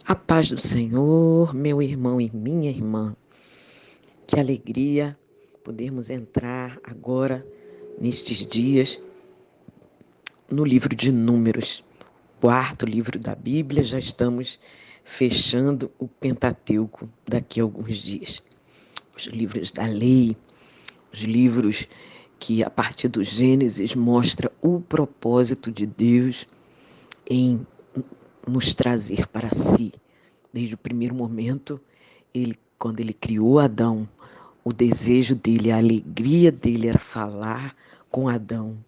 A paz do Senhor, meu irmão e minha irmã. Que alegria podermos entrar agora, nestes dias, no livro de Números, quarto livro da Bíblia. Já estamos fechando o Pentateuco daqui a alguns dias. Os livros da lei, os livros que, a partir do Gênesis, mostra o propósito de Deus em nos trazer para si. Desde o primeiro momento, quando ele criou Adão, o desejo dele, a alegria dele era falar com Adão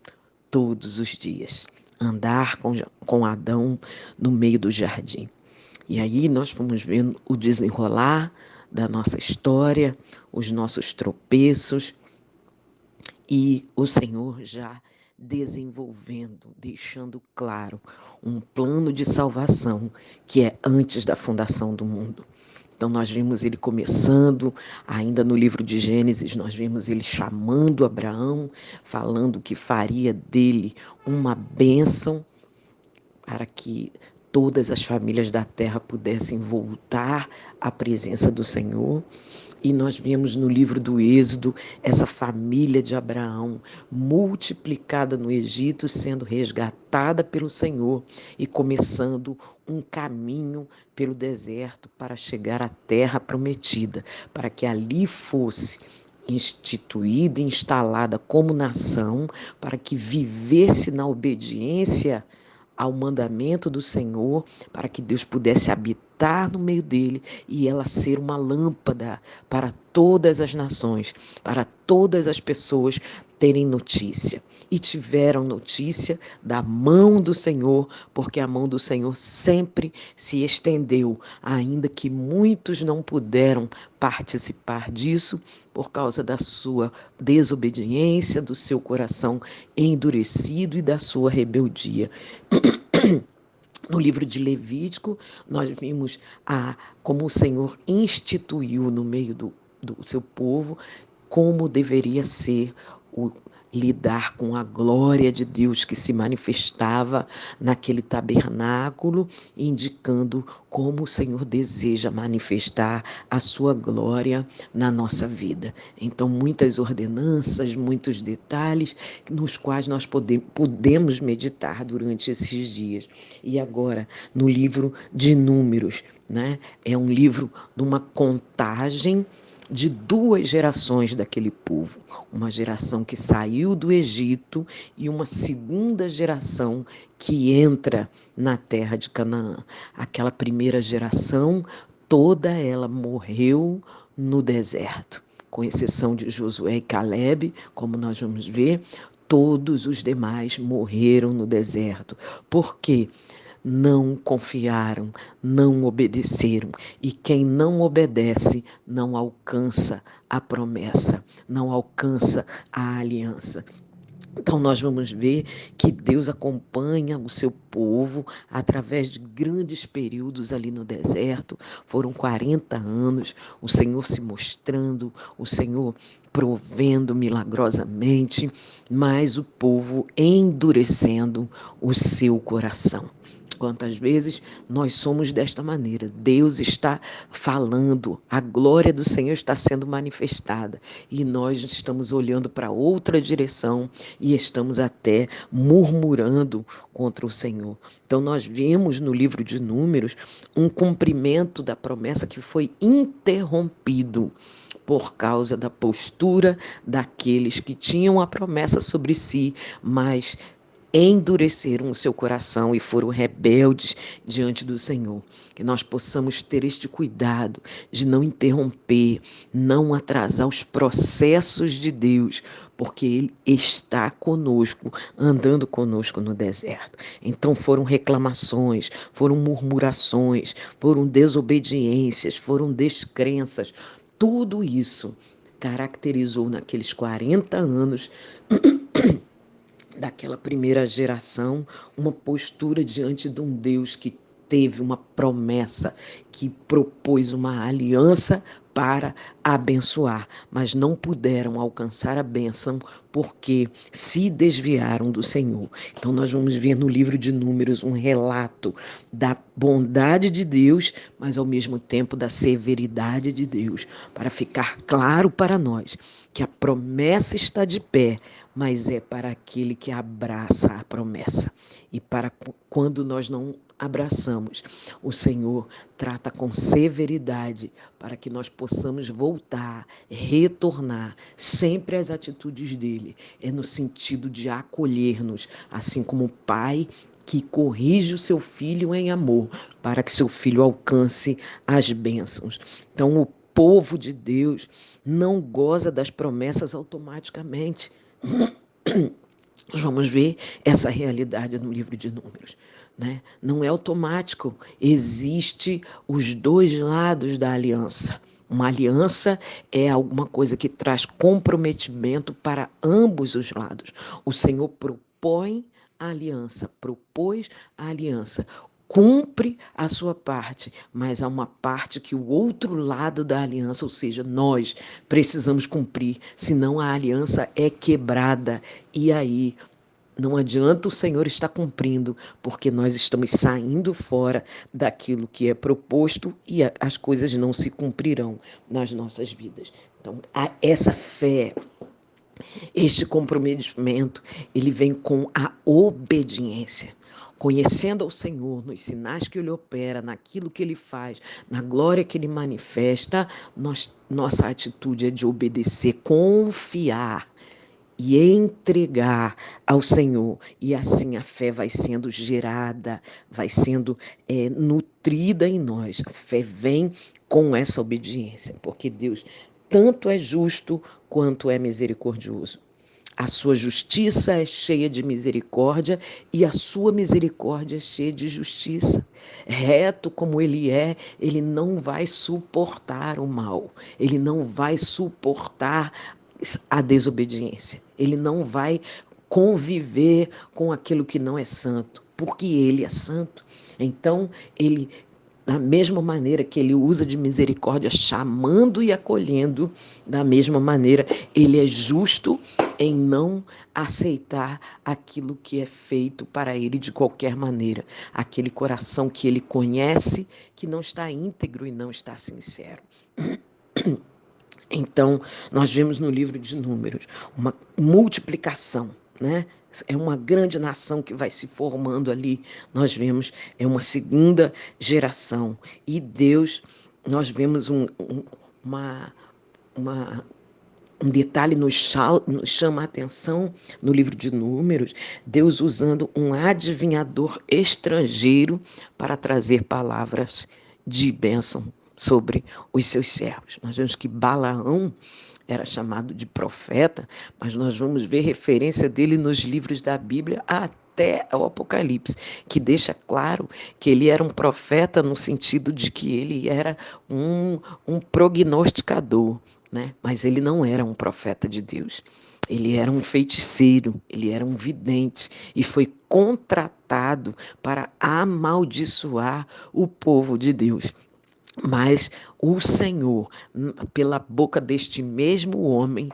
todos os dias, andar com Adão no meio do jardim. E aí nós fomos vendo o desenrolar da nossa história, os nossos tropeços, e o Senhor já desenvolvendo, deixando claro um plano de salvação que é antes da fundação do mundo. Então nós vimos ele começando, ainda no livro de Gênesis, nós vimos ele chamando Abraão, falando que faria dele uma bênção para que todas as famílias da terra pudessem voltar à presença do Senhor. E nós vemos no livro do Êxodo essa família de Abraão multiplicada no Egito, sendo resgatada pelo Senhor e começando um caminho pelo deserto para chegar à terra prometida, para que ali fosse instituída e instalada como nação, para que vivesse na obediência ao mandamento do Senhor, para que Deus pudesse habitar no meio dele e ela ser uma lâmpada para todas as nações, para todas as pessoas terem notícia. E tiveram notícia da mão do Senhor, porque a mão do Senhor sempre se estendeu, ainda que muitos não puderam participar disso por causa da sua desobediência, do seu coração endurecido e da sua rebeldia. No livro de Levítico, nós vimos como o Senhor instituiu no meio do seu povo como deveria ser lidar com a glória de Deus que se manifestava naquele tabernáculo, indicando como o Senhor deseja manifestar a sua glória na nossa vida. Então, muitas ordenanças, muitos detalhes nos quais nós podemos meditar durante esses dias. E agora, no livro de Números, né? É um livro de uma contagem de duas gerações daquele povo, uma geração que saiu do Egito e uma segunda geração que entra na terra de Canaã. Aquela primeira geração, toda ela morreu no deserto, com exceção de Josué e Calebe, como nós vamos ver, todos os demais morreram no deserto. Por quê? Não confiaram, não obedeceram. E quem não obedece não alcança a promessa, não alcança a aliança. Então nós vamos ver que Deus acompanha o seu povo através de grandes períodos ali no deserto. Foram 40 anos, o Senhor se mostrando, o Senhor provendo milagrosamente, mas o povo endurecendo o seu coração. Quantas vezes nós somos desta maneira? Deus está falando, a glória do Senhor está sendo manifestada e nós estamos olhando para outra direção e estamos até murmurando contra o Senhor. Então nós vemos no livro de Números um cumprimento da promessa que foi interrompido por causa da postura daqueles que tinham a promessa sobre si, mas endureceram o seu coração e foram rebeldes diante do Senhor. Que nós possamos ter este cuidado de não interromper, não atrasar os processos de Deus, porque Ele está conosco, andando conosco no deserto. Então foram reclamações, foram murmurações, foram desobediências, foram descrenças. Tudo isso caracterizou naqueles 40 anos daquela primeira geração, uma postura diante de um Deus que teve uma promessa, que propôs uma aliança para abençoar, mas não puderam alcançar a bênção porque se desviaram do Senhor. Então nós vamos ver no livro de Números um relato da bondade de Deus, mas ao mesmo tempo da severidade de Deus, para ficar claro para nós que a promessa está de pé, mas é para aquele que abraça a promessa. E para quando nós não abraçamos, o Senhor trata com severidade para que nós possamos voltar, retornar sempre às atitudes dele. É no sentido de acolher-nos, assim como o pai que corrige o seu filho em amor, para que seu filho alcance as bênçãos. Então, o povo de Deus não goza das promessas automaticamente. Nós vamos ver essa realidade no livro de Números, né? Não é automático, existe os dois lados da aliança. Uma aliança é alguma coisa que traz comprometimento para ambos os lados. O Senhor propõe a aliança, propôs a aliança, cumpre a sua parte, mas há uma parte que o outro lado da aliança, ou seja, nós precisamos cumprir, senão a aliança é quebrada. E aí não adianta o Senhor estar cumprindo, porque nós estamos saindo fora daquilo que é proposto e as coisas não se cumprirão nas nossas vidas. Então, essa fé, este comprometimento, ele vem com a obediência. Conhecendo ao Senhor, nos sinais que Ele opera, naquilo que Ele faz, na glória que Ele manifesta, nossa atitude é de obedecer, confiar e entregar ao Senhor. E assim a fé vai sendo gerada, vai sendo nutrida em nós. A fé vem com essa obediência, porque Deus tanto é justo quanto é misericordioso. A sua justiça é cheia de misericórdia e a sua misericórdia é cheia de justiça. Reto como ele é, ele não vai suportar o mal, ele não vai suportar a desobediência, ele não vai conviver com aquilo que não é santo, porque ele é santo. Então, ele, da mesma maneira que ele usa de misericórdia, chamando e acolhendo, da mesma maneira, ele é justo em não aceitar aquilo que é feito para ele de qualquer maneira. Aquele coração que ele conhece, que não está íntegro e não está sincero. Então, nós vemos no livro de Números uma multiplicação, né? É uma grande nação que vai se formando ali. Nós vemos, é uma segunda geração. E Deus, nós vemos um detalhe nos chama a atenção no livro de Números, Deus usando um adivinhador estrangeiro para trazer palavras de bênção sobre os seus servos. Nós vemos que Balaão era chamado de profeta, mas nós vamos ver referência dele nos livros da Bíblia até o Apocalipse, que deixa claro que ele era um profeta no sentido de que ele era um prognosticador, né? Mas ele não era um profeta de Deus. Ele era um feiticeiro, ele era um vidente e foi contratado para amaldiçoar o povo de Deus. Mas o Senhor, pela boca deste mesmo homem,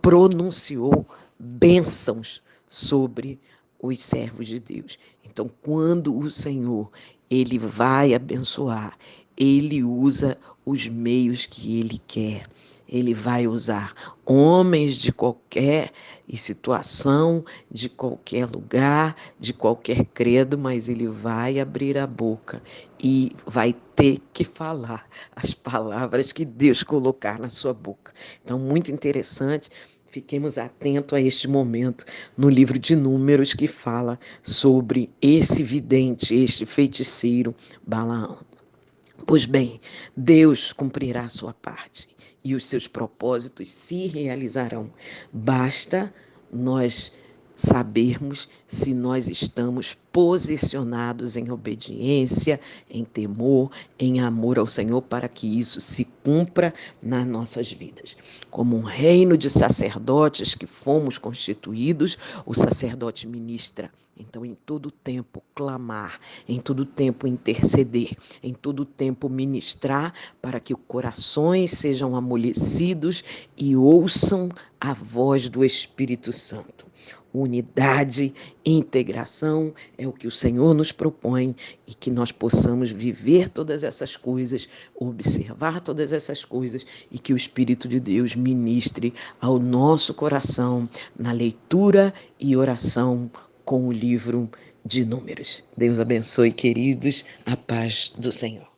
pronunciou bênçãos sobre os servos de Deus. Então, quando o Senhor ele vai abençoar, ele usa os meios que ele quer. Ele vai usar homens de qualquer situação, de qualquer lugar, de qualquer credo, mas ele vai abrir a boca e vai ter que falar as palavras que Deus colocar na sua boca. Então, muito interessante. Fiquemos atentos a este momento no livro de Números que fala sobre esse vidente, este feiticeiro Balaão. Pois bem, Deus cumprirá a sua parte e os seus propósitos se realizarão. Basta nós sabermos se nós estamos posicionados em obediência, em temor, em amor ao Senhor, para que isso se cumpra nas nossas vidas. Como um reino de sacerdotes que fomos constituídos, o sacerdote ministra. Então, em todo tempo, clamar, em todo tempo, interceder, em todo tempo, ministrar, para que os corações sejam amolecidos e ouçam a voz do Espírito Santo. Unidade, integração é o que o Senhor nos propõe e que nós possamos viver todas essas coisas, observar todas essas coisas e que o Espírito de Deus ministre ao nosso coração na leitura e oração com o livro de Números. Deus abençoe, queridos, a paz do Senhor.